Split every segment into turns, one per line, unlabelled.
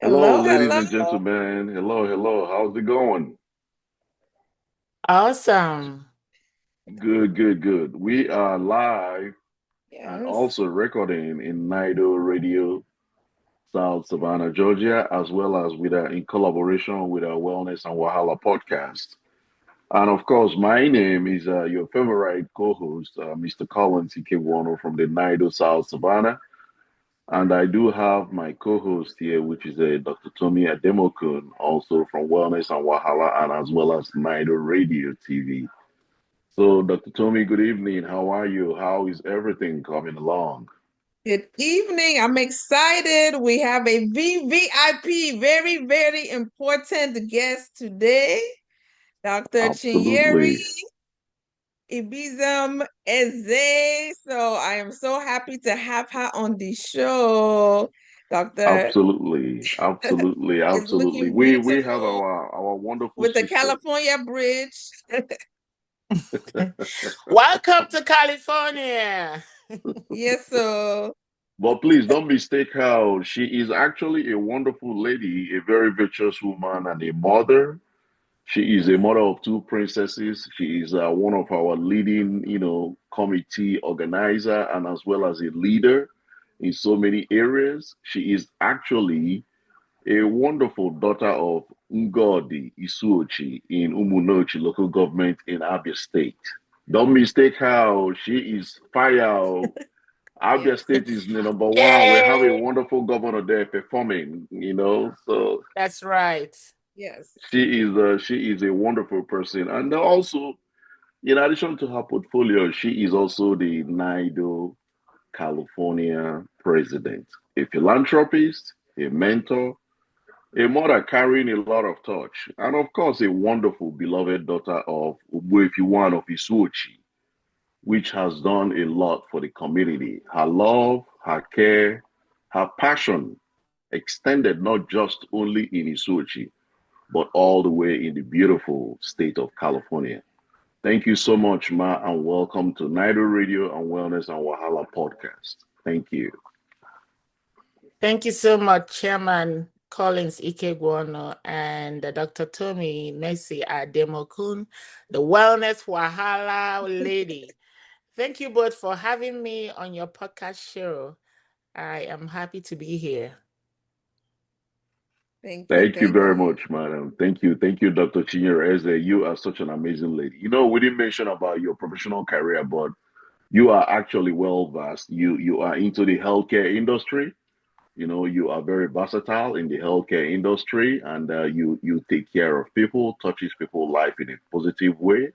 Hello,
Hello,
ladies
hello.
and gentlemen. Hello, hello. How's it going?
Awesome.
Good, good, good. We are live and
Yes.
also recording in NIDO Radio South, Savannah, Georgia, as well as in collaboration with our Wellness and Wahala podcast. And of course, my name is your favorite co-host, Mr. Collins Ikewano from the NIDO South, Savannah. And I do have my co-host here, which is Dr. Tommy Ademokun, also from Wellness and Wahala, and as well as NIDO Radio TV. So, Dr. Tommy, good evening. How are you? How is everything coming along?
Good evening. I'm excited. We have a VVIP, very, very important guest today, Dr. Chinyere
Absolutely.
Eze. So I am so happy to have her on the show. Dr.
Absolutely. Absolutely.
is
Absolutely.
looking
We have
beautiful
our wonderful
with the
sister.
California bridge.
Welcome to California.
Yes, so
But please don't mistake her. She is actually a wonderful lady, a very virtuous woman, and a mother. She is a mother of two princesses. She is one of our leading, committee organizer and as well as a leader in so many areas. She is actually a wonderful daughter of Ngodi Isuochi in Umunochi local government in Abia State. Don't mistake her. She is fire. Abia
yes,
State is the number one. We have a
Yay!
wonderful governor there performing. So
That's right.
yes.
she is a wonderful person, and also in addition to her portfolio, she is also the NIDO California president, a philanthropist, a mentor, a mother carrying a lot of touch, and of course, a wonderful beloved daughter of Ugbuefiwan of Isuochi, which has done a lot for the community. Her love, her care, her passion extended not just only in Isuochi, but all the way in the beautiful state of California. Thank you so much, Ma, and welcome to NIDO Radio and Wellness and Wahala podcast. Thank you.
Thank you so much, Chairman Collins Ikegwono and Dr. Tommy Messi Ademokun, the Wellness Wahala lady. Thank you both for having me on your podcast show. I am happy to be here.
Thank you.
Thank you
Thank
very
you.
much, madam. Thank you. Thank you, Dr. Chinyere Eze. You are such an amazing lady. We didn't mention about your professional career, but you are actually well versed. You are into the healthcare industry. You are very versatile in the healthcare industry, and you take care of people, touches people's life in a positive way.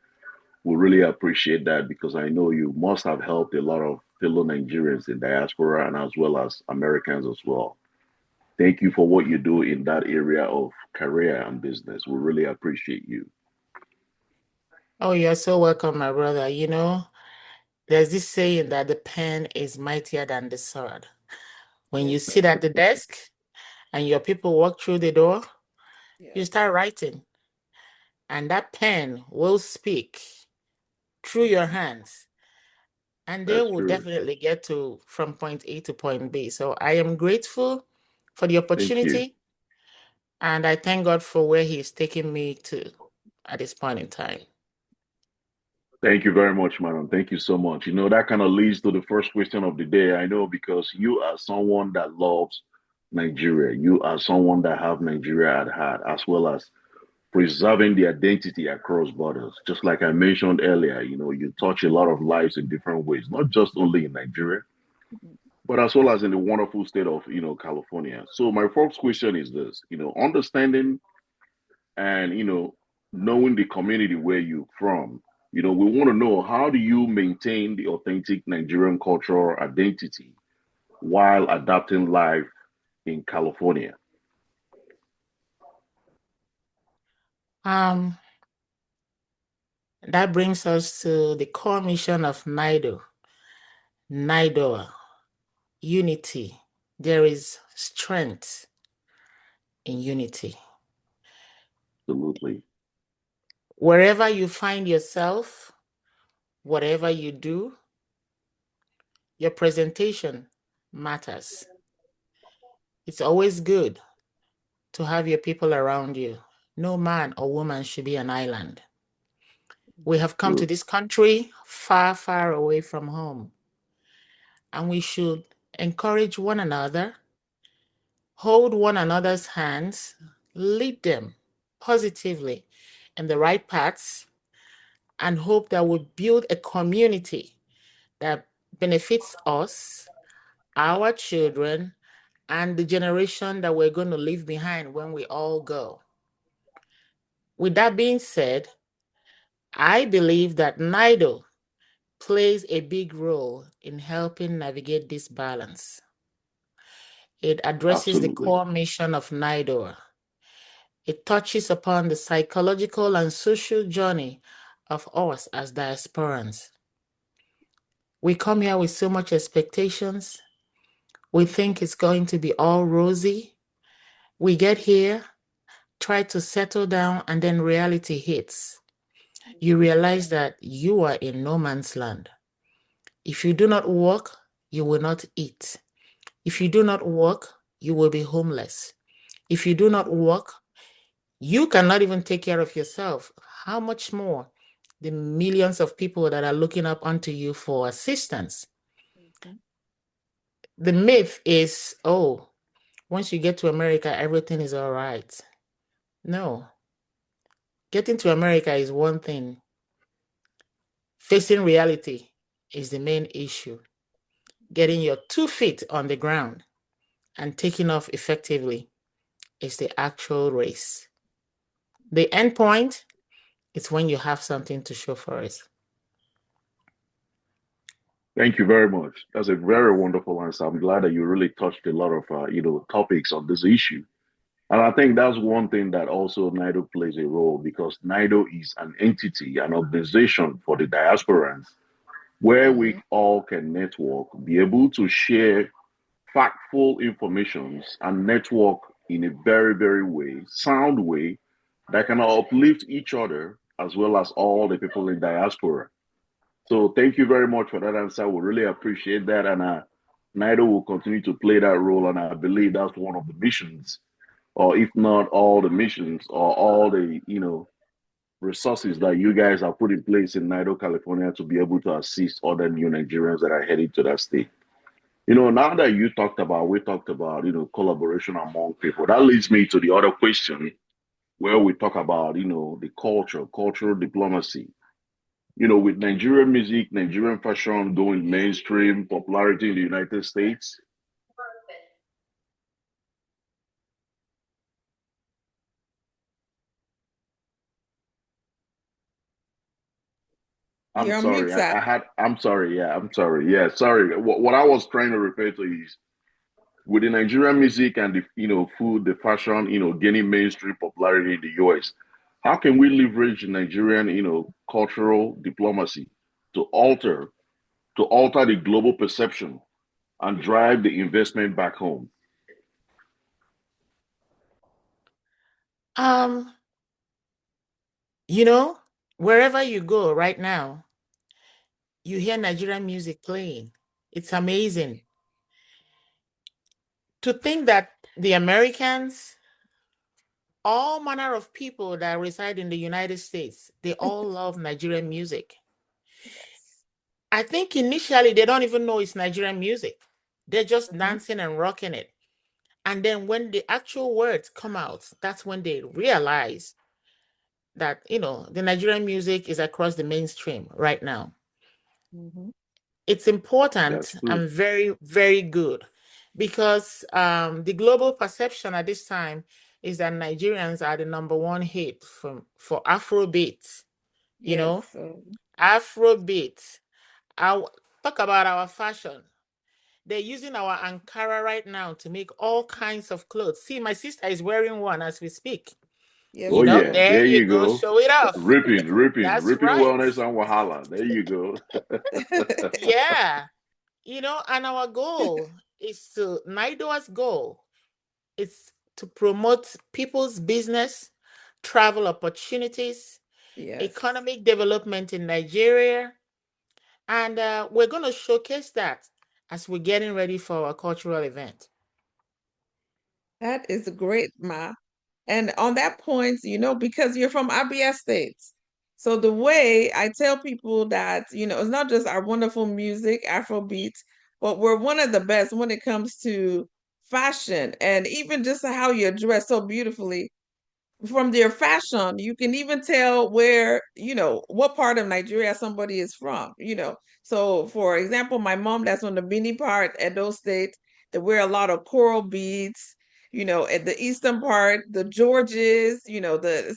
We really appreciate that because I know you must have helped a lot of fellow Nigerians in diaspora and as well as Americans as well. Thank you for what you do in that area of career and business. We really appreciate you.
Oh, you're so welcome, my brother. There's this saying that the pen is mightier than the sword. When you
Yes,
sit
sir.
at the desk and your people walk through the door, you
Yes.
start writing, and that pen will speak through your hands, and they
That's
will
true.
definitely get to from point A to point B. So I am grateful for the
Thank you.
opportunity, and I thank God for where He's taking me to at this point in time.
Thank you very much, madam. Thank you so much. That kind of leads to the first question of the day. I know because you are someone that loves Nigeria. You are someone that have Nigeria at heart, as well as preserving the identity across borders. Just like I mentioned earlier, you touch a lot of lives in different ways, not just only in Nigeria,
Mhm.
but as well as in the wonderful state of, California. So my first question is this, understanding and, knowing the community where you're from, we want to know how do you maintain the authentic Nigerian cultural identity while adapting life in California?
Um, that brings us to the core mission of NIDO. NIDO, unity. There is strength in unity.
Absolutely.
Wherever you find yourself, whatever you do, your presentation matters. It's always good to have your people around you. No man or woman should be an island. We have come to this country far, far away from home. And we should encourage one another, hold one another's hands, lead them positively in the right paths, and hope that we build a community that benefits us, our children, and the generation that we're going to leave behind when we all go. With that being said, I believe that NIDO plays a big role in helping navigate this balance. It addresses the
Absolutely.
core mission of NIDO. It touches upon the psychological and social journey of us as diasporans. We come here with so much expectations. We think it's going to be all rosy. We get here, try to settle down, and then reality hits. You realize that you are in no man's land. If you do not work, you will not eat. If you do not work, you will be homeless. If you do not work, you cannot even take care of yourself. How much more the millions of people that are looking up onto you for assistance? The myth is, oh, once you get to America, everything is all right. No. Getting to America is one thing. Facing reality is the main issue. Getting your 2 feet on the ground and taking off effectively is the actual race. The end point is when you have something to show for it.
Thank you very much. That's a very wonderful answer. I'm glad that you really touched a lot of topics on this issue. And I think that's one thing that also NIDO plays a role, because NIDO is an entity, an organization for the diasporans, where we all can network, be able to share factful informations and network in a very, very sound way that can uplift each other as well as all the people in diaspora. So thank you very much for that answer. We really appreciate that. And NIDO will continue to play that role. And I believe that's one of the missions, or if not all the missions, or all the, resources that you guys have put in place in NIDO California to be able to assist other new Nigerians that are heading to that state. Now that we talked about, collaboration among people. That leads me to the other question where we talk about, the cultural diplomacy. With Nigerian music, Nigerian fashion going mainstream, popularity in the United States. I'm
You're on
sorry.
mute, sir.
I'm sorry. Yeah, I'm sorry. Yeah, sorry. What I was trying to refer to is with the Nigerian music and the food, the fashion, gaining mainstream popularity in the US. How can we leverage Nigerian, cultural diplomacy to alter the global perception and drive the investment back home?
Wherever you go right now, you hear Nigerian music playing. It's amazing. To think that the Americans, all manner of people that reside in the United States, they all love Nigerian music.
Yes.
I think initially they don't even know it's Nigerian music. They're just dancing and rocking it. And then when the actual words come out, that's when they realize that, the Nigerian music is across the mainstream right now. It's important and very, very good, because the global perception at this time is that Nigerians are the #1 hit for Afrobeats. Afrobeats. I'll talk about our fashion. They're using our Ankara right now to make all kinds of clothes. See, my sister is wearing one as we speak.
Yes,
Oh yeah,
there you go.
go.
Show it off.
Ripping
That's right.
wellness and Wahala. There you go.
Yeah. And our goal is NIDO's goal is to promote people's business, travel opportunities, economic development in Nigeria. And we're going to showcase that as we're getting ready for our cultural event.
That is great, Ma. And on that point, because you're from Abia State. So the way I tell people that, it's not just our wonderful music, Afrobeats, but we're one of the best when it comes to fashion and even just how you dress so beautifully. From their fashion, you can even tell where, what part of Nigeria somebody is from. So, for example, my mom, that's on the Bini part, Edo State, they wear a lot of coral beads. At the eastern part, the Georges,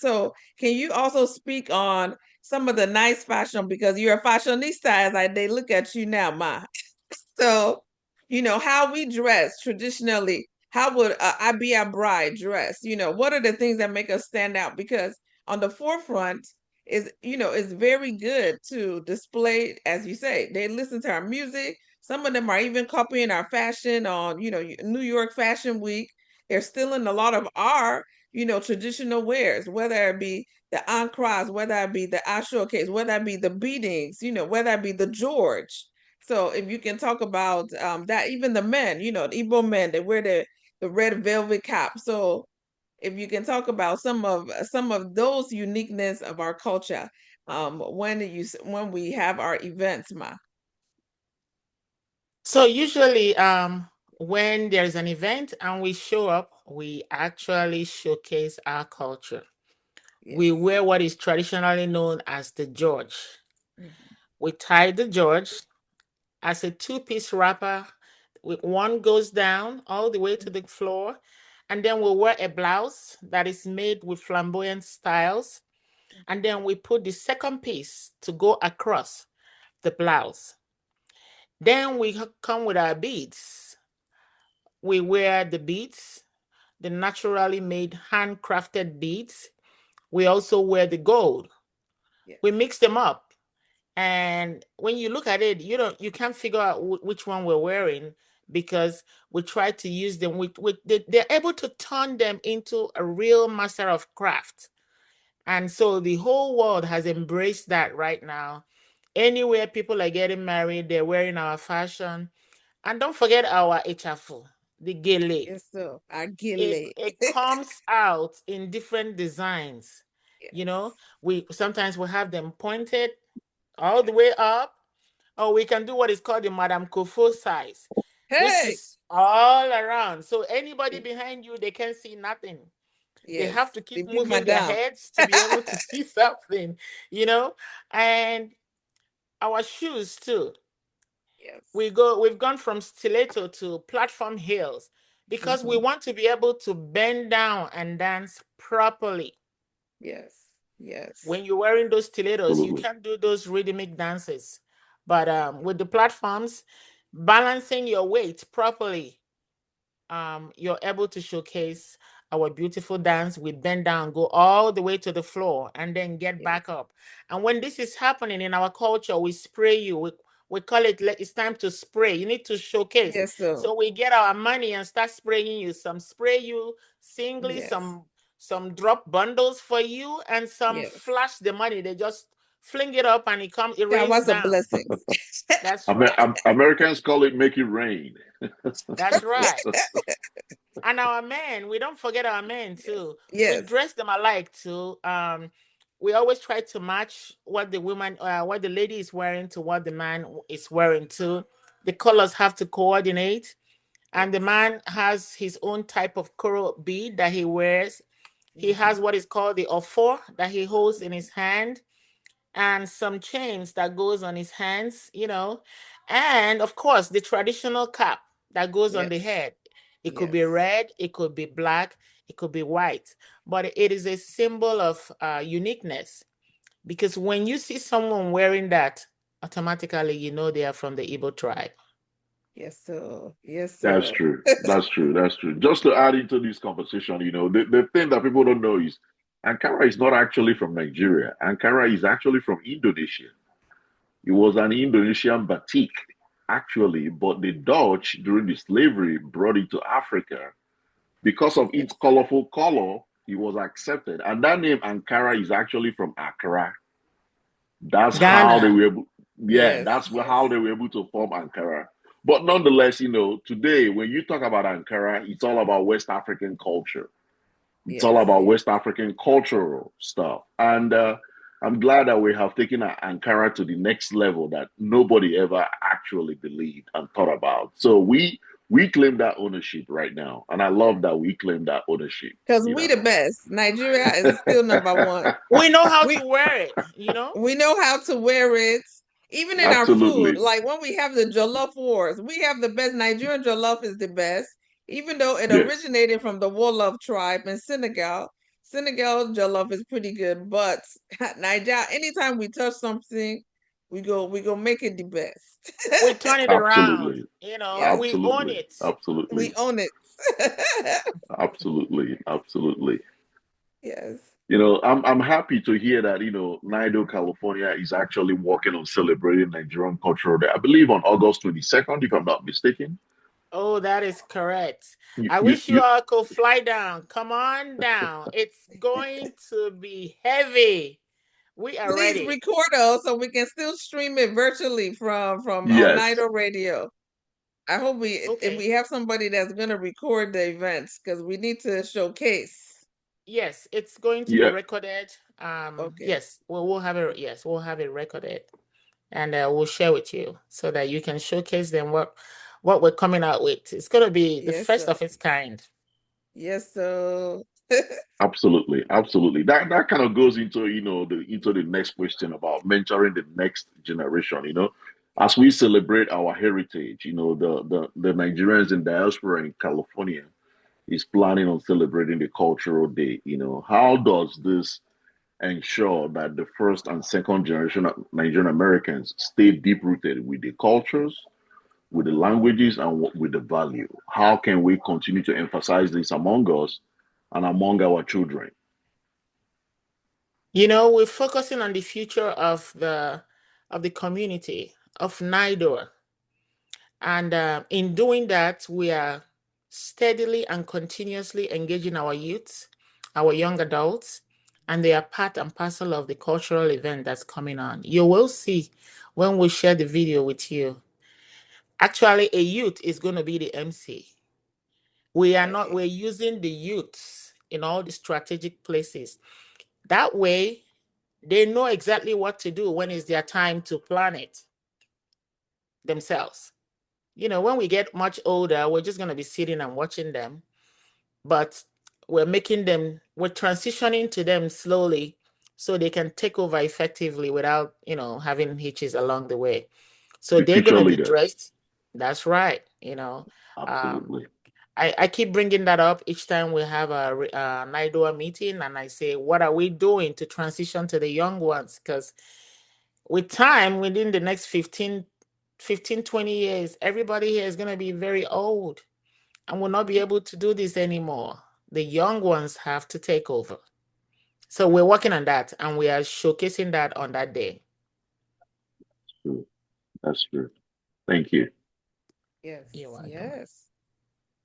so can you also speak on some of the nice fashion because you're a fashionista as they look at you now, Ma. So, how we dress traditionally, how would I be a bride dress? What are the things that make us stand out? Because on the forefront is very good to display, as you say, they listen to our music. Some of them are even copying our fashion on, New York Fashion Week. They're stealing a lot of our, traditional wears, whether it be the Ankaras, whether it be the Ashoke, whether it be the beatings, whether it be the George. So if you can talk about that, even the men, the Igbo men, they wear the red velvet cap. So if you can talk about some of those uniqueness of our culture, when we have our events, Ma.
So usually, when there's an event and we show up, we actually showcase our culture. We
Yes.
wear what is traditionally known as the George.
Mhm.
We tie the George as a two-piece wrapper. One goes down all the way to the floor, and then we'll wear a blouse that is made with flamboyant styles, and then we put the second piece to go across the blouse. Then we come with our beads. We wear the beads, the naturally made handcrafted beads. We also wear the gold.
Yes.
We mix them up. And when you look at it, you can't figure out which one we're wearing because we try to use them. They're able to turn them into a real master of craft. And so the whole world has embraced that right now. Anywhere people are getting married, they're wearing our fashion. And don't forget our echafu, the gele.
Yes, sir.
It
Agile.
it comes out in different designs. You
Yes.
know, we sometimes we have them pointed all the way up, or we can do what is called the Madame Kofo size, which
Hey.
is all around. So anybody behind you, they can see nothing. They
Yes.
have to
The
keep
big
moving their
madam.
heads to be able to see something, you know? And our shoes too.
Yes.
We've gone from stiletto to platform heels because we
Hmm.
want to be able to bend down and dance properly.
Yes. Yes.
When you're wearing those stilettos, you
Absolutely.
can't do those rhythmic dances. But with the platforms, balancing your weight properly, you're able to showcase our beautiful dance. We bend down, go all the way to the floor, and then get
Yes.
back up. And when this is happening in our culture, we spray you. We call it, it's time to spray. You need to showcase.
Yes, sir.
So we get our money and start spraying you. Some spray you singly,
Yes.
some drop bundles for you, and some
Yes.
flash the money. They just fling it up and it
That
rains
was a
down.
blessing.
That's right.
Americans call it "make it rain."
That's right. And our men, we don't forget our men
Yes.
too. We
Yes.
dress them alike too. We always try to match what the lady is wearing to what the man is wearing too. The colors have to coordinate, and the
Yes.
man has his own type of coral bead that he wears. He
Hmm.
has what is called the ofor that he holds in his hand, and some chains that goes on his hands, and of course the traditional cap that goes on the
Yes.
head. It could be
Yes.
red, it could be black, it could be white, but it is a symbol of uniqueness because when you see someone wearing that, automatically you know they are from the Igbo tribe.
Yes, sir. Yes,
That's
sir.
true. That's true. That's true. Just to add into this conversation, the thing that people don't know is Ankara is not actually from Nigeria. Ankara is actually from Indonesia. It was an Indonesian batik, actually, but the Dutch during the slavery brought it to Africa. Because of
Yes.
its colorful color, it was accepted. And that name Ankara is actually from Accra. That's how they
Ghana.
were able, yeah,
Yes.
that's how
Yes.
they were able to form Ankara. But nonetheless, today when you talk about Ankara, it's all about West African culture. It's all
Yes,
about
yes.
West African cultural stuff. And I'm glad that we have taken Ankara to the next level that nobody ever actually believed and thought about. So we claim that ownership right now. And I love that we claim that ownership,
Because
you
we the
know.
best. Nigeria is still number one.
We know how
We
to wear it, you know?
we know how to wear it. Even in our food,
Absolutely.
like when we have the jollof wars, we have the best. Nigerian jollof is the best, even though it
Yes.
originated from the Wolof tribe in Senegal. Senegal jollof is pretty good, but Nigeria, anytime we touch something, we go make it the best.
We turn it around,
Absolutely.
you know,
Yes,
we own
Absolutely.
it.
we
Absolutely.
own it.
Absolutely. Absolutely.
Yes.
You know, I'm happy to hear that, you know, NIDO California is actually working on celebrating Nigerian Cultural Day. I believe on August 22nd, if I'm not mistaken.
Oh, that is correct.
You,
I
you,
wish you
you
all could fly down. Come on down. It's going to be heavy. We are
Please
ready.
record us so we can still stream it virtually from on
yes,
NIDO Radio. I hope we if
Okay.
we have somebody that's gonna record the events because we need to showcase.
Yes, it's going to be
yeah,
recorded.
Okay.
Yes, we'll have it. Yes, we'll have it recorded, and we'll share with you so that you can showcase them what we're coming out with. It's going to be the
Yes,
first
sir.
of its kind.
Yes, so
absolutely, absolutely. That kind of goes into, you know, the next question about mentoring the next generation. You know, as we celebrate our heritage, you know, the Nigerians in diaspora in California is planning on celebrating the cultural day. You know, how does this ensure that the first and second generation of Nigerian Americans stay deep rooted with the cultures, with the languages, and with the value? How can we continue to emphasize this among us and among our children?
You know, we're focusing on the future of the community of NIDO, and in doing that, we are steadily and continuously engaging our youths, our young adults, and they are part and parcel of the cultural event that's coming on. You will see when we share the video with you. Actually, a youth is going to be the MC.
okay.
We're using the youths in all the strategic places. That way, they know exactly what to do when it's their time to plan it themselves. You know, when we get much older, we're just going to be sitting and watching them, but we're transitioning to them slowly so they can take over effectively without, you know, having hitches along the way. So
The
they're going
future
to be
leaders.
dressed. That's right. You know, um,
Absolutely.
I keep bringing that up each time we have a NIDOA meeting, and I say, what are we doing to transition to the young ones? Because with time, within the next 20 years, everybody here is going to be very old and will not be able to do this anymore. The young ones have to take over. So we're working on that, and we are showcasing that on that day.
True. That's true. Thank you.
Yes,
You're welcome.
yes.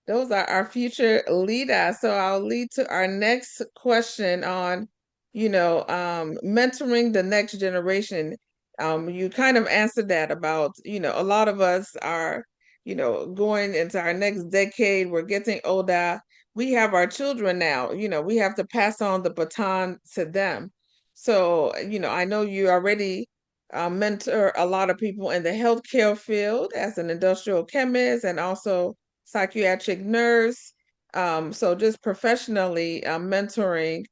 Those are our future leaders. So I'll lead to our next question on, mentoring the next generation. You kind of answered that about, a lot of us are, going into our next decade. We're getting older. We have our children now, we have to pass on the baton to them. So, I know you already mentor a lot of people in the healthcare field as an industrial chemist and also psychiatric nurse. So just professionally, mentoring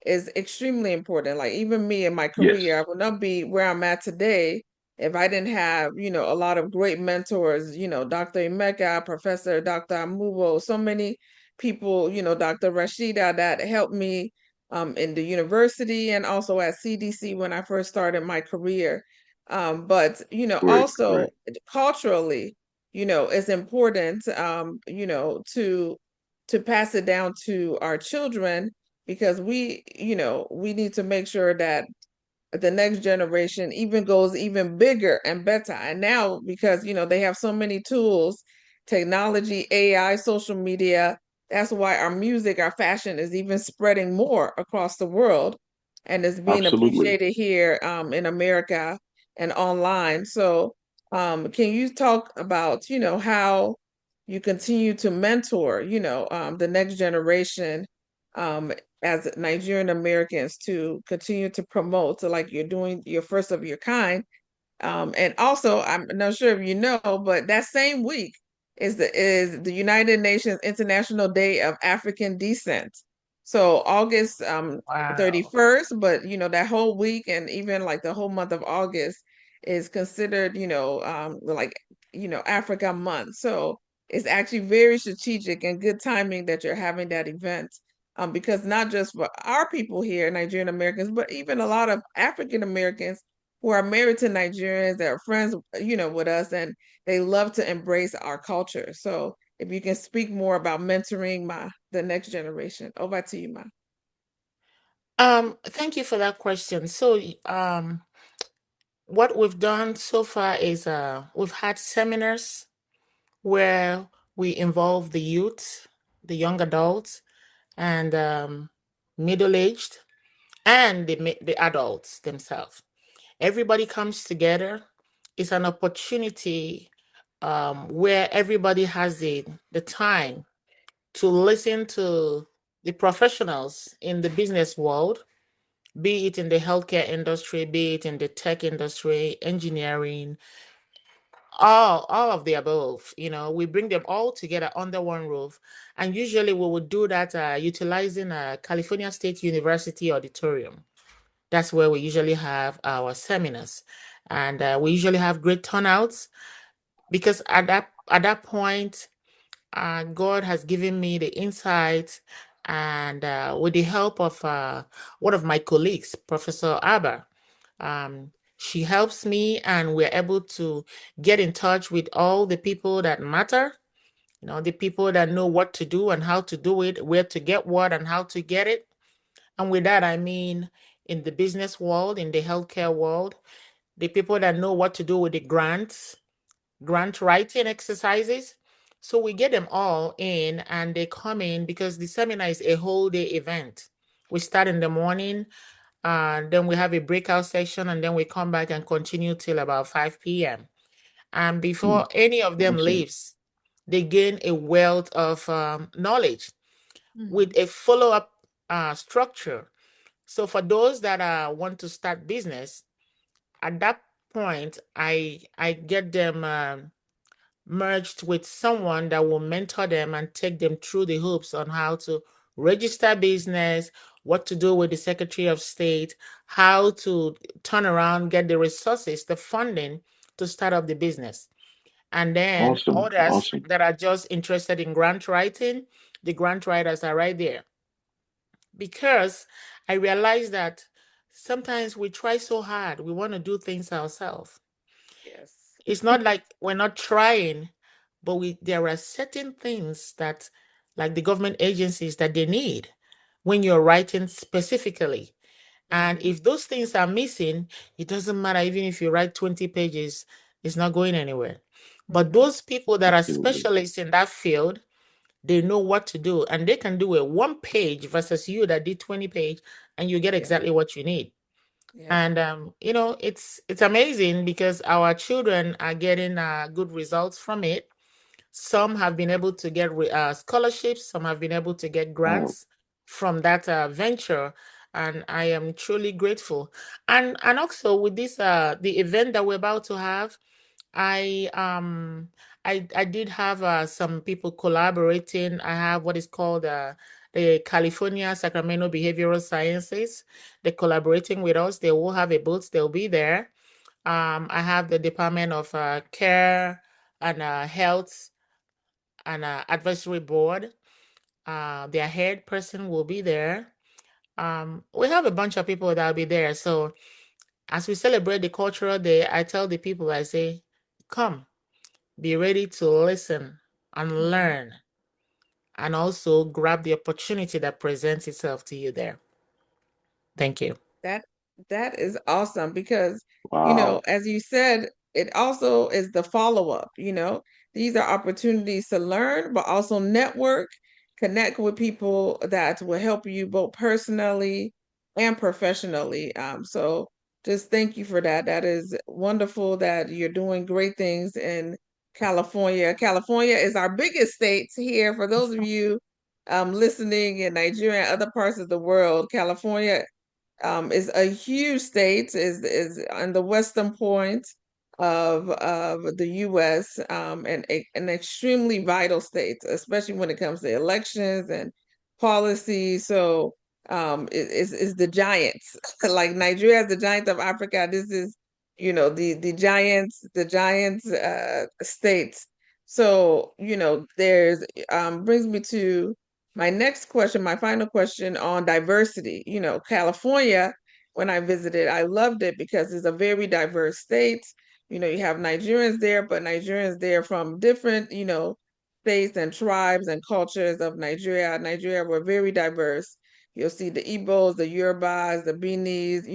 is extremely important. Like even me in my
Yes.
career, I would not be where I'm at today if I didn't have, a lot of great mentors, Dr. Emeka, Professor Dr. Amuwo, so many people, Dr. Rashida that helped me in the university and also at CDC when I first started my career. But,
Great.
also
Great.
culturally, it's important, to pass it down to our children because we need to make sure that the next generation even goes even bigger and better. And now because they have so many tools, technology, AI, social media, that's why our music, our fashion is even spreading more across the world and is being
Absolutely.
appreciated here in America and online. So can you talk about, how you continue to mentor, the next generation um, as Nigerian Americans to continue to promote. So like you're doing your first of your kind. And also, I'm not sure if you know, but that same week is the United Nations International Day of African Descent. So August
Wow.
31st, but that whole week and even like the whole month of August is considered, like Africa month. So it's actually very strategic and good timing that you're having that event. Because not just for our people here, Nigerian Americans, but even a lot of African Americans who are married to Nigerians that are friends, with us, and they love to embrace our culture. So if you can speak more about mentoring the next generation. Over to you, Ma.
Thank you for that question. So, what we've done so far is we've had seminars where we involve the youth, the young adults, and middle-aged, and the adults themselves. Everybody comes together. It's an opportunity where everybody has the time to listen to the professionals in the business world, be it in the healthcare industry, be it in the tech industry, engineering, all of the above. We bring them all together under one roof, and usually we would do that utilizing a California State University auditorium. That's where we usually have our seminars, and we usually have great turnouts because at that point, God has given me the insight, and with the help of one of my colleagues, Professor Abba, she helps me, and we're able to get in touch with all the people that matter. The people that know what to do and how to do it, where to get what and how to get it. And with that, I mean in the business world, in the healthcare world, the people that know what to do with the grant writing exercises. So we get them all in, and they come in because the seminar is a whole day event. We start in the morning, then we have a breakout session, and then we come back and continue till about 5 p.m. And
Hmm.
before any of them
Awesome.
leaves, they gain a wealth of knowledge with
Mhm.
a follow-up structure. So for those that want to start business, at that point, I get them merged with someone that will mentor them and take them through the hoops on how to register business, what to do with the Secretary of State, how to turn around, get the resources, the funding to start up the business. And then
Awesome.
others
Awesome.
that are just interested in grant writing, the grant writers are right there. Because I realize that sometimes we try so hard, we want to do things ourselves.
Yes.
It's not like we're not trying, but there are certain things that, like the government agencies, that they need when you're writing specifically. And
Mhm.
if those things are missing, it doesn't matter. Even if you write 20 pages, it's not going anywhere. But
Mhm.
those people that are
Absolutely.
specialists in that field, they know what to do, and they can do a 1 page versus you that did 20 page, and you get
Yeah.
exactly what you need.
Yeah.
And it's amazing because our children are getting good results from it. Some have been able to get scholarships. Some have been able to get
Wow.
grants from that venture, and I am truly grateful. And also with this the event that we're about to have, I um I did have some people collaborating. I have what is called the California Sacramento Behavioral Sciences. They're collaborating with us. They will have a booth. They'll be there. I have the Department of Care and Health and Advisory Board. Their head person will be there. We have a bunch of people that will be there. So as we celebrate the cultural day, I tell the people, I say, come, be ready to listen and
Mhm.
learn, and also grab the opportunity that presents itself to you there. Thank you.
That that is awesome because,
Wow.
as you said, it also is the follow-up. These are opportunities to learn, but also network, connect with people that will help you both personally and professionally. So just thank you for that. That is wonderful that you're doing great things in California. California is our biggest state here. For those of you listening in Nigeria and other parts of the world, California is a huge state, is on the western point of the U.S. And an extremely vital state, especially when it comes to elections and policy. So is the giants like Nigeria is the giant of Africa. This is the giants states. So there's brings me to my next question, my final question on diversity. California, when I visited, I loved it because it's a very diverse state. You have Nigerians there, but Nigerians there from different, states and tribes and cultures of Nigeria. Nigeria, we're very diverse. You'll see the Igbos, the Yorubas, the Benis,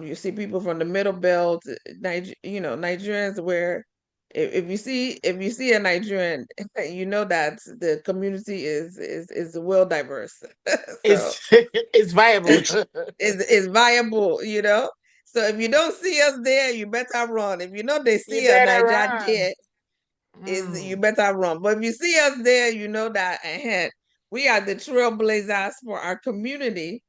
you see people from the middle belt, Nigerians where if you see a Nigerian, you know that the community is well diverse. So
It's viable.
it's viable. So if you don't see us there, you better run. If they
You
see a
better
Niger
run.
there, you better run. But if you see us there, you know that ahead. We are the trailblazers for our community.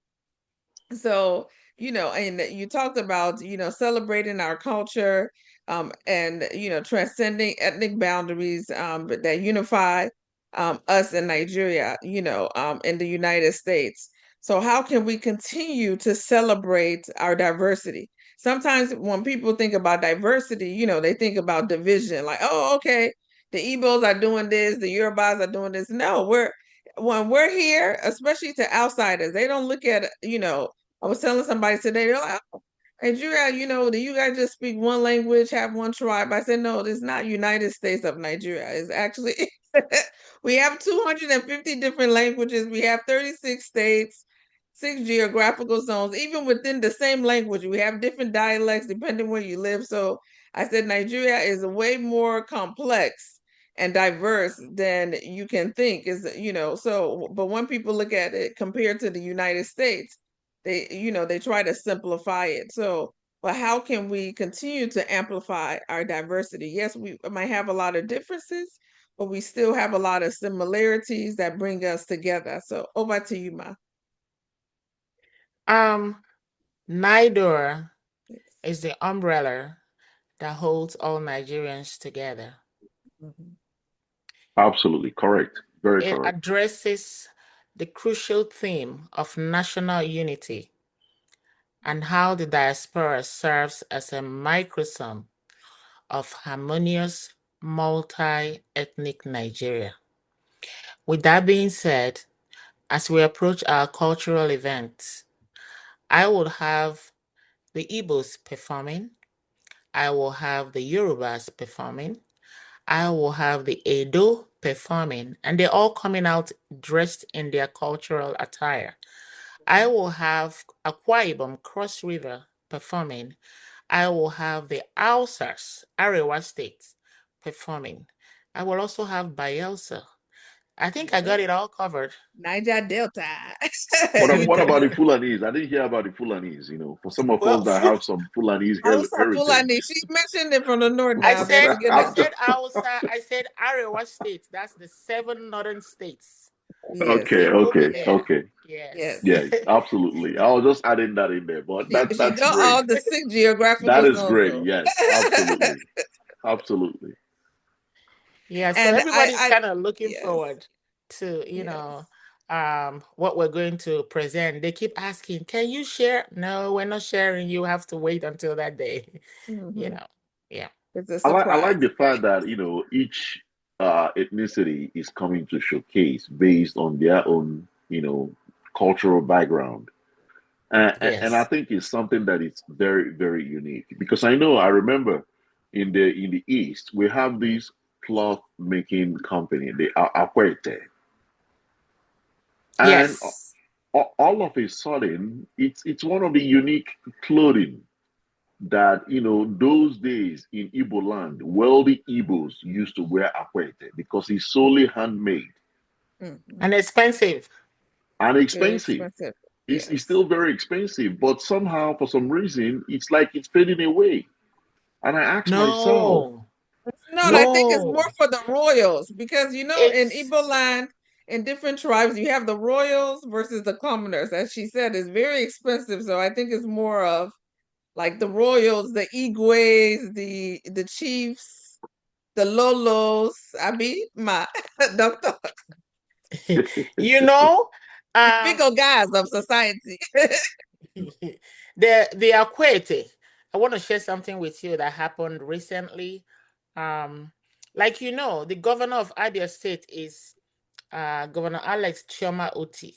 So and you talked about celebrating our culture, and transcending ethnic boundaries, that unify us in Nigeria, in the United States. So how can we continue to celebrate our diversity? Sometimes when people think about diversity, they think about division, like, oh, okay, the Igbos are doing this, the Yorubas are doing this. No, when we're here, especially to outsiders, they don't look at, I was telling somebody today, they're like, oh, Nigeria, do you guys just speak one language, have one tribe? I said, no, it's not United States of Nigeria. It's actually, we have 250 different languages. We have 36 states, 6 geographical zones. Even within the same language, we have different dialects depending where you live. So I said, Nigeria is way more complex and diverse than you can think but when people look at it compared to the United States, they try to simplify it. So, but how can we continue to amplify our diversity? Yes, we might have a lot of differences, but we still have a lot of similarities that bring us together. So over to you, Ma.
NIDO is the umbrella that holds all Nigerians together.
Absolutely correct. Very
It
correct.
addresses the crucial theme of national unity and how the diaspora serves as a microcosm of harmonious multi-ethnic Nigeria. With that being said, as we approach our cultural events, I will have the Igbos performing, I will have the Yorubas performing, I will have the Edo performing, and they're all coming out dressed in their cultural attire. I will have Akwa Ibom Cross River performing. I will have the Hausas, Arewa State, performing. I will also have Bayelsa. I think I got it all covered.
Niger Delta.
What about the Fulanese? I didn't hear about the Fulanese. For some of
Well,
us that have some Fulanese
Hausa
heritage.
Fulani. She mentioned it from the north
I
now. Don't
said
forget
I
about
said Hausa, I said Arewa State. That's the 7 northern states.
yes.
Okay,
They're over
okay,
there.
okay.
Yes.
Yes.
Yeah, absolutely. I was just adding that in there, but
She
that's
know
great.
all the 6
That
geographical
is
zones
great.
though.
Yes, absolutely. Absolutely.
Yeah, so
And
everybody's
I
kind of looking
yes,
forward to,
yes.
what we're going to present. They keep asking, can you share? No, we're not sharing. You have to wait until that day.
Mm-hmm.
Yeah.
It's a
I
surprise.
like the fact that each ethnicity is coming to showcase based on their own cultural background, and I
Yes.
think it's something that is very very unique because I remember in the East we have this cloth making company, the Akwete, and
Yes.
all of a sudden it's one of the unique clothing that those days in Igbo land, wealthy Igbos used to wear akwete because it's solely handmade
Mm-hmm.
And expensive.
and
Very
expensive.
expensive.
It's
Yes.
still very expensive, but somehow, for some reason, it's like it's fading away. And I ask myself,
No.
No, I
what?
think it's more
No.
for the royals because in
It's
Igbo land, in different tribes, you have the royals versus the commoners. As she said, it's very expensive. So I think it's more of like the royals, the Igwes, the chiefs, the Lolos. Abi, ma doctor.
You know,
Big guys of society.
the Akwete. I want to share something with you that happened recently. Like you know, the governor of Abia State is Governor Alex Chioma Oti.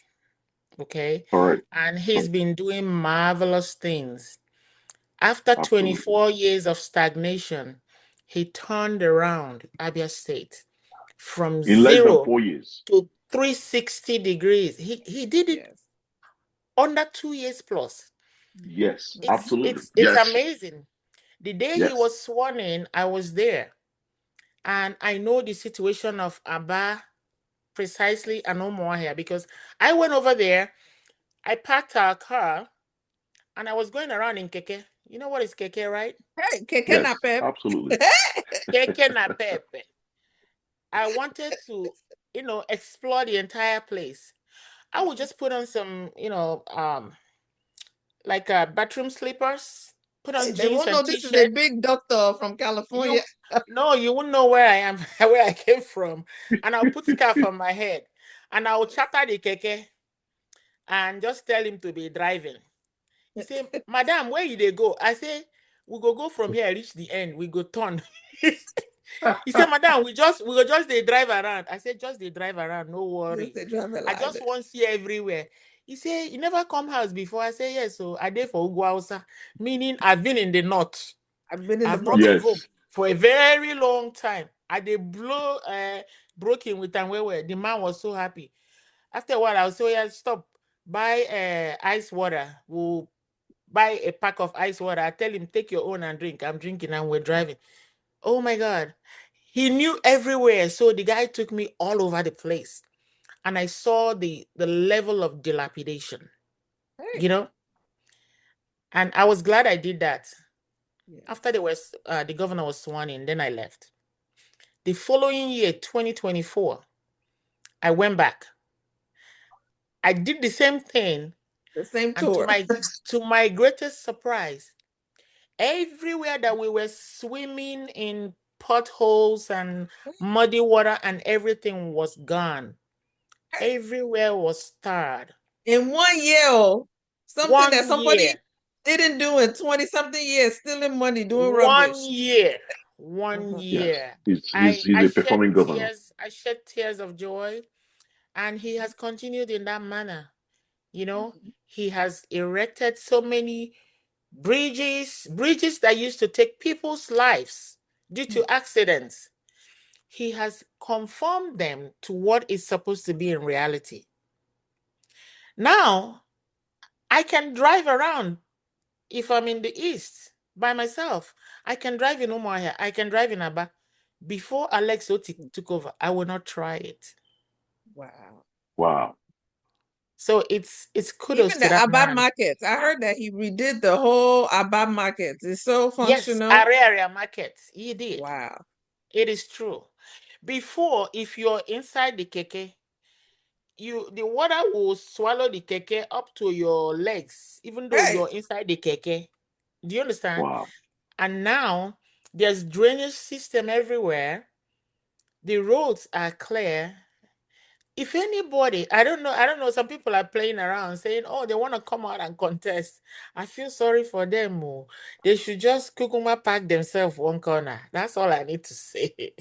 Okay.
Correct.
And he's been doing marvelous things. After
Absolutely.
24 years of stagnation, he turned around Abia State from
In less than
0
4 years.
to 360 degrees. He did it
Yes.
under 2 years plus.
Yes,
Mhm.
absolutely.
It's
Yes.
amazing. The day he
Yes.
was sworn in, I was there. And I know the situation of Aba precisely and no more here because I went over there, I parked our car, and I was going around in keke. You know what is keke, right?
Hey, keke
Yes,
na pep.
absolutely.
Keke na pepe. I wanted to, explore the entire place. I would just put on some, like bathroom slippers, put on
They
jeans
won't
and
know this is a
t-shirt.
big doctor from California.
No, you wouldn't know where I am, where I came from. And I'll put scarf on my head, and I'll chatter the keke and just tell him to be driving. He say, "Madam, where you they go?" I say, "We go from here, reach the end. We go turn." He said, "Madam, we go just they drive around." I said, "Just they drive around, no
Just
worry.
a driver
I just
license.
want to see everywhere." He said, "You never come house before?" I say, "Yes, so I did for Ugwausa," meaning I've been in the north.
I've been in the
I've not been
Yes.
home for a very long time. I did blow broken with time where the man was so happy. After a while, I was so yeah, stop, buy ice water. We'll buy a pack of ice water. I tell him, take your own and drink. I'm drinking and we're driving. Oh my God. He knew everywhere. So the guy took me all over the place. And I saw the level of dilapidation,
Hey.
you know? And I was glad I did that.
Yeah.
After the governor was sworn in, then I left. The following year, 2024, I went back. I did the same thing.
The same
And
tour.
to my greatest surprise, everywhere that we were swimming in potholes and muddy water and everything was gone. Everywhere was starred.
In 1 year, something
1
that somebody
year.
didn't do in 20-something years, stealing money, doing
1
rubbish.
year. 1
Mhm.
Yes.
year.
He's
I
a
shed
performing governor.
tears. I shed tears of joy. And he has continued in that manner. He has erected so many bridges that used to take people's lives due to accidents. He has conformed them to what is supposed to be in reality. Now, I can drive around if I'm in the East by myself. I can drive in Umuahia. I can drive in Aba. Before Alex Oti took over, I will not try it.
Wow.
Wow.
So it's kudos
Even
to
the
that
Abab
man.
markets. I heard that he redid the whole Abab markets. It's so
Yes,
functional.
area market. He did.
Wow.
It is true. Before, if you're inside the keke, the water will swallow the keke up to your legs, even though
Hey.
you're inside the keke. Do you understand?
Wow.
And now there's drainage system everywhere. The roads are clear. If anybody, I don't know, some people are playing around saying, oh, they want to come out and contest. I feel sorry for them. Oh. They should just kukuma pack themselves one corner. That's all I need to say.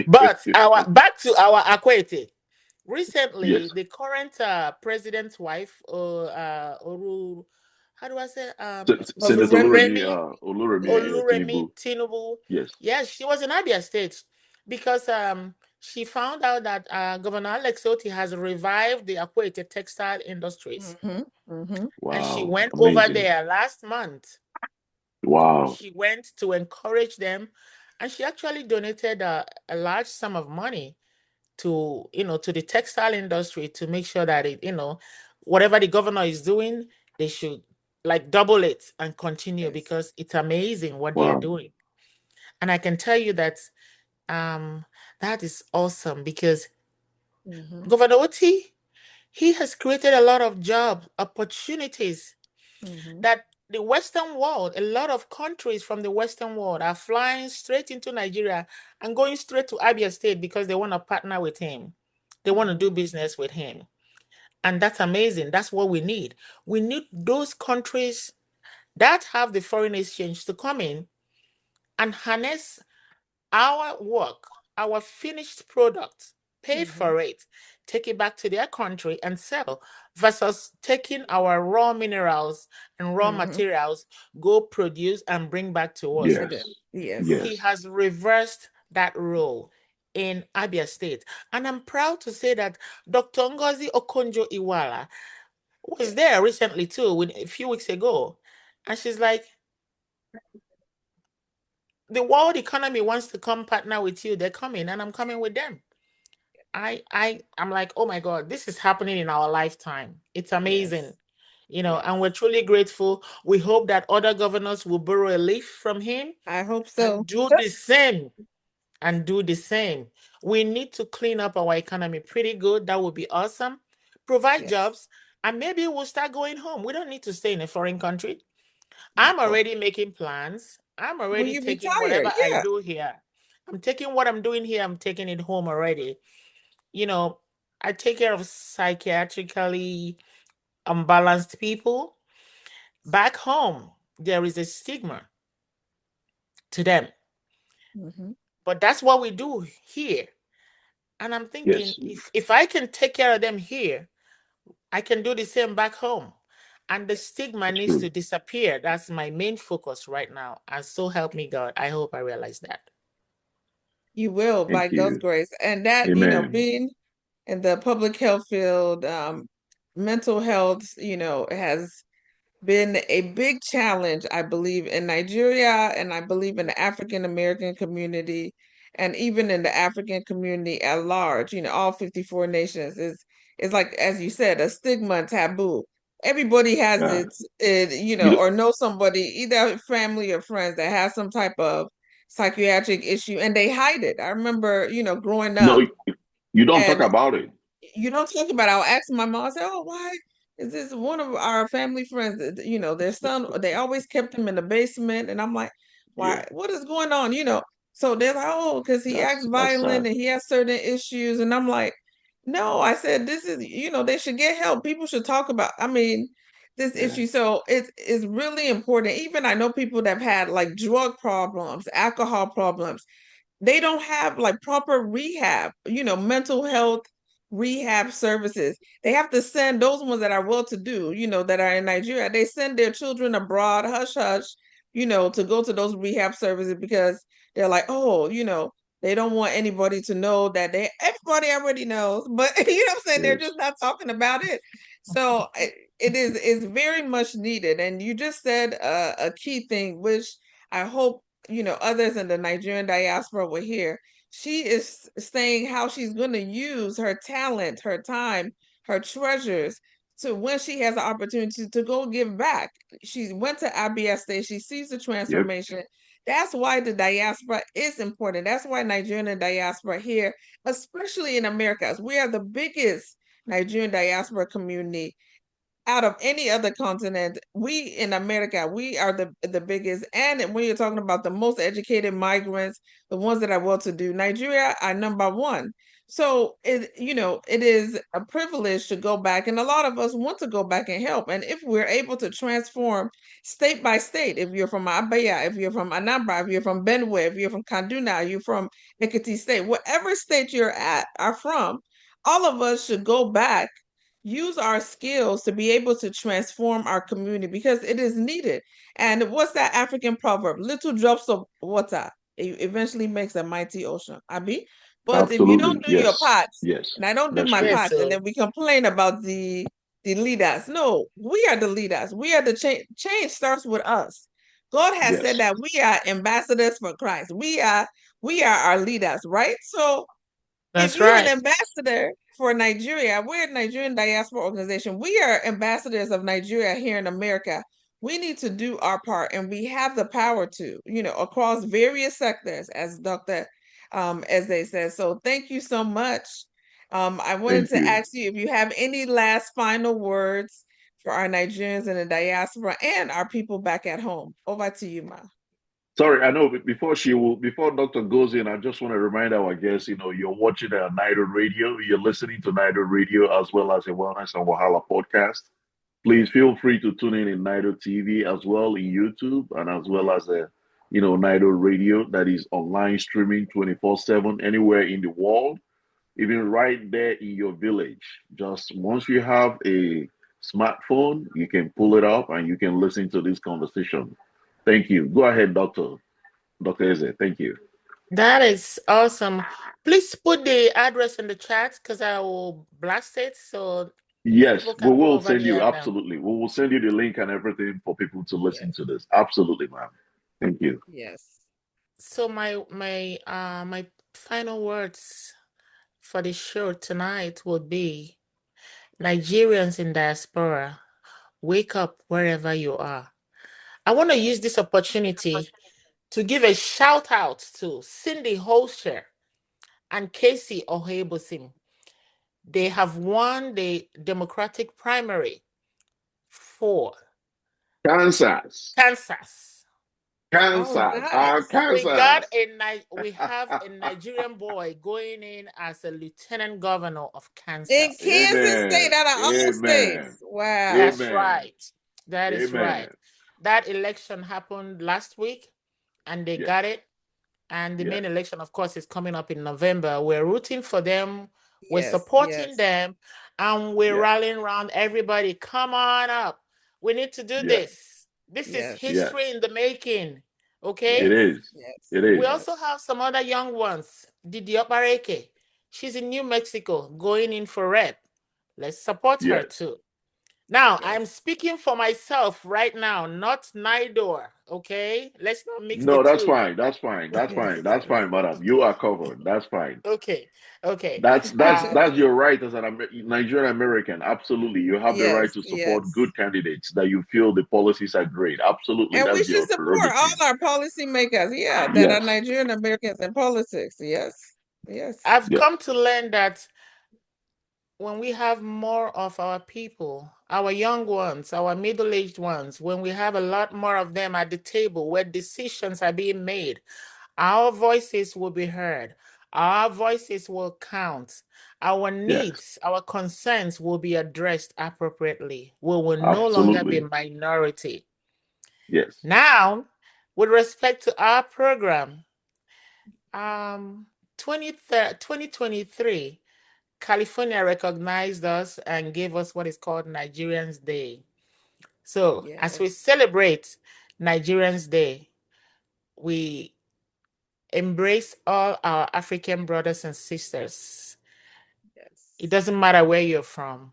But back to our Akwete. Recently,
Yes.
the current president's wife, Oru, how do I say,
Senator
Mrs.
Oluremi.
Oluremi
Oluremi
Tinubu.
Tinubu.
Yes.
Yes, she was in Abia State because she found out that Governor Alex Oti has revived the Akwete textile industries. And she
Wow.
went over
Amazing.
there last month.
Wow.
She went to encourage them, and she actually donated a large sum of money to the textile industry to make sure that whatever the governor is doing, they should like double it and continue
Yes.
because it's amazing what they are
Wow.
doing. And I can tell you that that is awesome because Governor Oti, he has created a lot of job opportunities that the Western world, a lot of countries from the Western world are flying straight into Nigeria and going straight to Abia State because they want to partner with him. They want to do business with him. And that's amazing. That's what we need. We need those countries that have the foreign exchange to come in and harness our work, our finished product, pay for it, take it back to their country and sell, versus taking our raw minerals and raw materials, go produce and bring back to us. He has reversed that role in Abia State. And I'm proud to say that Dr. Ngozi Okonjo-Iweala was there recently too, a few weeks ago. And she's like, the world economy wants to come partner with you. They're coming, and I'm coming with them. I'm like, oh my God, this is happening in our lifetime. It's amazing. And we're truly grateful. We hope that other governors will borrow a leaf from him.
I hope so.
And do the same. We need to clean up our economy pretty good. That would be awesome. Provide jobs, and maybe we'll start going home. We don't need to stay in a foreign country. I'm already making plans. I'm already taking whatever I do here. I'm taking what I'm doing here. I'm taking it home already. I take care of psychiatrically unbalanced people. Back home, there is a stigma to them. But that's what we do here. And I'm thinking, if I can take care of them here, I can do the same back home. And the stigma needs to disappear. That's my main focus right now. And so help me God. I hope I realize that.
You will, by God's grace. And that, being in the public health field, mental health, has been a big challenge, I believe, in Nigeria, and I believe in the African American community, and even in the African community at large. All 54 nations is like, as you said, a stigma and taboo. Everybody has it, or know somebody, either family or friends, that has some type of psychiatric issue, and they hide it. I remember, growing up.
No, you don't talk about it.
You don't talk about it. I'll ask my mom, I say, oh, why is this one of our family friends, their son, they always kept him in the basement. And I'm like, why, what is going on? So they're like, oh, because he acts violent and he has certain issues. And I'm like, no, I said, this is, they should get help. People should talk about, this issue. So it's really important. Even I know people that have had like drug problems, alcohol problems. They don't have like proper rehab, mental health rehab services. They have to send those ones that are well to do, that are in Nigeria. They send their children abroad, hush hush, to go to those rehab services, because they're like, oh, they don't want anybody to know that everybody already knows, but what I'm saying? They're just not talking about it. So it's very much needed. And you just said a key thing, which I hope others in the Nigerian diaspora will hear. She is saying how she's going to use her talent, her time, her treasures, to when she has an opportunity to go give back. She went to Abia State. She sees the transformation. That's why the diaspora is important. That's why Nigerian and diaspora here, especially in America, we are the biggest Nigerian diaspora community out of any other continent. We in America, we are the biggest. And when you're talking about the most educated migrants, the ones that are well to do, Nigeria are number one. So it is a privilege to go back, and a lot of us want to go back and help. And if we're able to transform state by state, if you're from Abia, if you're from Anambra, if you're from Benue, if you're from Kaduna, you're from Ekiti State, whatever state are from, all of us should go back, use our skills to be able to transform our community, because it is needed. And what's that African proverb? Little drops of water eventually makes a mighty ocean. Abi? But if you don't do your parts, and I don't do my parts, and then we complain about the leaders. No, we are the leaders. We are the change. Change starts with us. God has said that we are ambassadors for Christ. We are our leaders, right? So if you're an ambassador for Nigeria, we're a Nigerian diaspora organization. We are ambassadors of Nigeria here in America. We need to do our part, and we have the power to, across various sectors, as Dr. Eze says. So thank you so much. I wanted
Thank
to
you.
ask you if you have any last final words for our Nigerians in the diaspora and our people back at home. Over to you, Ma.
Sorry, I know before Doctor goes in, I just want to remind our guests, you're watching NIDO Radio, you're listening to NIDO Radio as well as a Wellness and Wahala podcast. Please feel free to tune in NIDO TV as well in YouTube and as well as NIDO Radio that is online streaming 24/7 anywhere in the world, even right there in your village. Just once you have a smartphone, you can pull it up and you can listen to this conversation. Thank you. Go ahead, Dr. Eze. Thank you.
That is awesome. Please put the address in the chat because I will blast it so
Yes,
people
we
can go
will
over
send you.
there now.
Absolutely. We will send you the link and everything for people to listen
Yes.
to this. Absolutely, ma'am. Thank you.
Yes.
So my final words for the show tonight would be Nigerians in diaspora, wake up wherever you are. I want to use this opportunity to give a shout out to Cindy Holscher and Casey Ohebosim. They have won the Democratic primary for
Kansas.
Kansas.
Oh,
Kansas.
nice.
Kansas.
We have a Nigerian boy going in as a lieutenant governor of
In
Kansas.
Kansas State,
Amen.
out of all
Amen.
states. Wow.
That's
Amen.
right. That is right.
Amen.
That election happened last week and they
Yes.
got it. And the
Yes.
main election, of course, is coming up in November. We're rooting for them. We're
Yes.
supporting
Yes.
them. And we're
Yes.
rallying around everybody. Come on up. We need to do
Yes.
this. This is
Yes.
Yes.
history in the making.
It
Okay?
Yes.
is.
Yes.
It
We
is.
also
Yes.
have some other young ones. Didi Opareke. She's in New Mexico going in for rep. Let's support her
Yes.
too. Now,
Yes.
I'm speaking for myself right now, not NIDO. Okay? Let's not mix the
No, that's
two.
fine. That's fine. That's fine.
Yes.
That's fine, madam. You are covered. That's fine.
Okay. Okay.
That's your right as an Nigerian American. Absolutely, you have the right
Yes.
to support
Yes.
good candidates that you feel the policies are great. Absolutely,
And we
that's
should
your
support all
prerogative.
our policymakers, yeah, that are
Yes,
Nigerian Americans in politics. Yes. Yes.
I've
yes,
come to learn that when we have more of our people, our young ones, our middle-aged ones, when we have a lot more of them at the table where decisions are being made, our voices will be heard. Our voices will count. Our
yes,
needs, our concerns will be addressed appropriately. We will no longer be
absolutely.
minority.
Yes,
Now, with respect to our program, 2023, California recognized us and gave us what is called Nigerians Day. So, as we
Yes.
celebrate Nigerians Day, we embrace all our African brothers and sisters. It
Yes.
doesn't matter where you're from.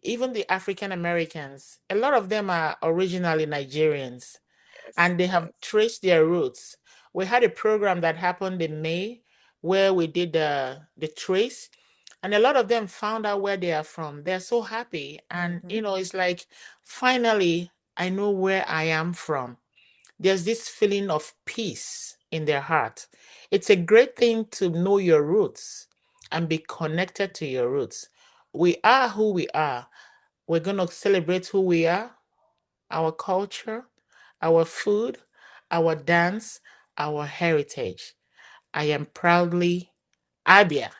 Even the African Americans, a lot of them are originally Nigerians
Yes.
and they have
Yes.
traced their roots. We had a program that happened in May where we did the trace, and a lot of them found out where they are from. They're so happy. And,
Mm-hmm.
it's like, finally, I know where I am from. There's this feeling of peace in their heart. It's a great thing to know your roots and be connected to your roots. We are who we are. We're going to celebrate who we are, our culture, our food, our dance, our heritage. I am proudly Abia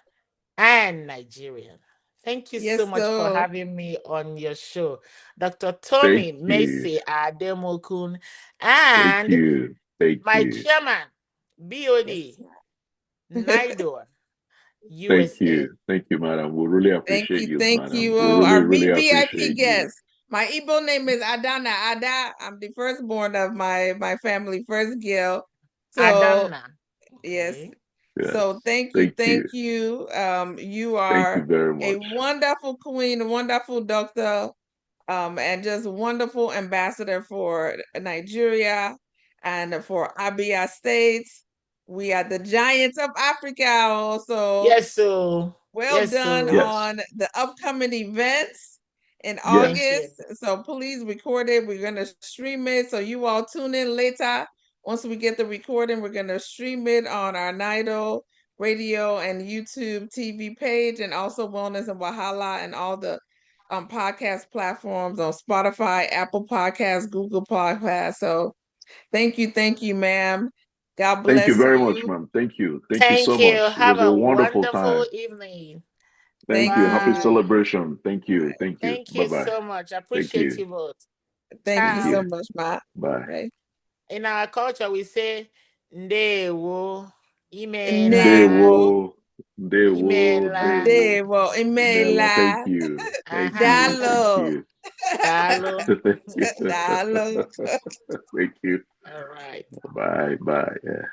and Nigerian. Thank you so
Yes,
much for
so
having me on your show, Dr.
thank
Tommy
you,
Messi Ademokun,
thank
and
you, thank
my
you,
chairman,
yes.
BOD, NIDO, USA.
thank you, madam. We really
Thank
appreciate
you.
you,
Thank
madam.
you.
We
Oh,
really,
our
really
VIP
appreciate you.
guest. My Igbo name is Adana Ada. I'm the firstborn of my family, first girl. So
Adanna.
yes.
Okay.
Yes,
So thank you,
thank you,
thank you. You
thank you
are
very
a
much.
wonderful queen, a wonderful doctor, and just wonderful ambassador for Nigeria and for Abia State. We are the giants of Africa also.
Yes, so.
Well
Yes,
done
so.
Yes,
on the upcoming events in
yes,
Thank you.
August. So please record it. We're going to stream it. So you all tune in later. Once we get the recording, we're going to stream it on our NIDO radio and YouTube TV page, and also Wellness and Wahala and all the podcast platforms on Spotify, Apple Podcasts, Google Podcasts. So thank you, ma'am. God
Thank you
bless
very much,
you.
ma'am. Thank you. Thank you so
Thank you.
much. It
Have
was a
a
wonderful
wonderful
time.
evening.
Thank
Thank
you. Happy
you.
Bye.
celebration. Thank you. Thank you.
Thank you
Bye-bye.
so much. I
Thank
appreciate
you.
you both.
Thank you
Thank
so
Ciao.
you.
much, Ma.
Bye.
Right.
In our culture, we say ndewo, imela,
Ndewo.
Ndewo. Ndewo.
imela.
Ndewo.
Ndewo.
Imela. Thank
Imela.
you. Thank you.
Uh-huh.
Thank
Dalo.
you.
Dalo.
Thank you.
Dalo.
Thank you.
All right.
Bye. Bye. Yeah.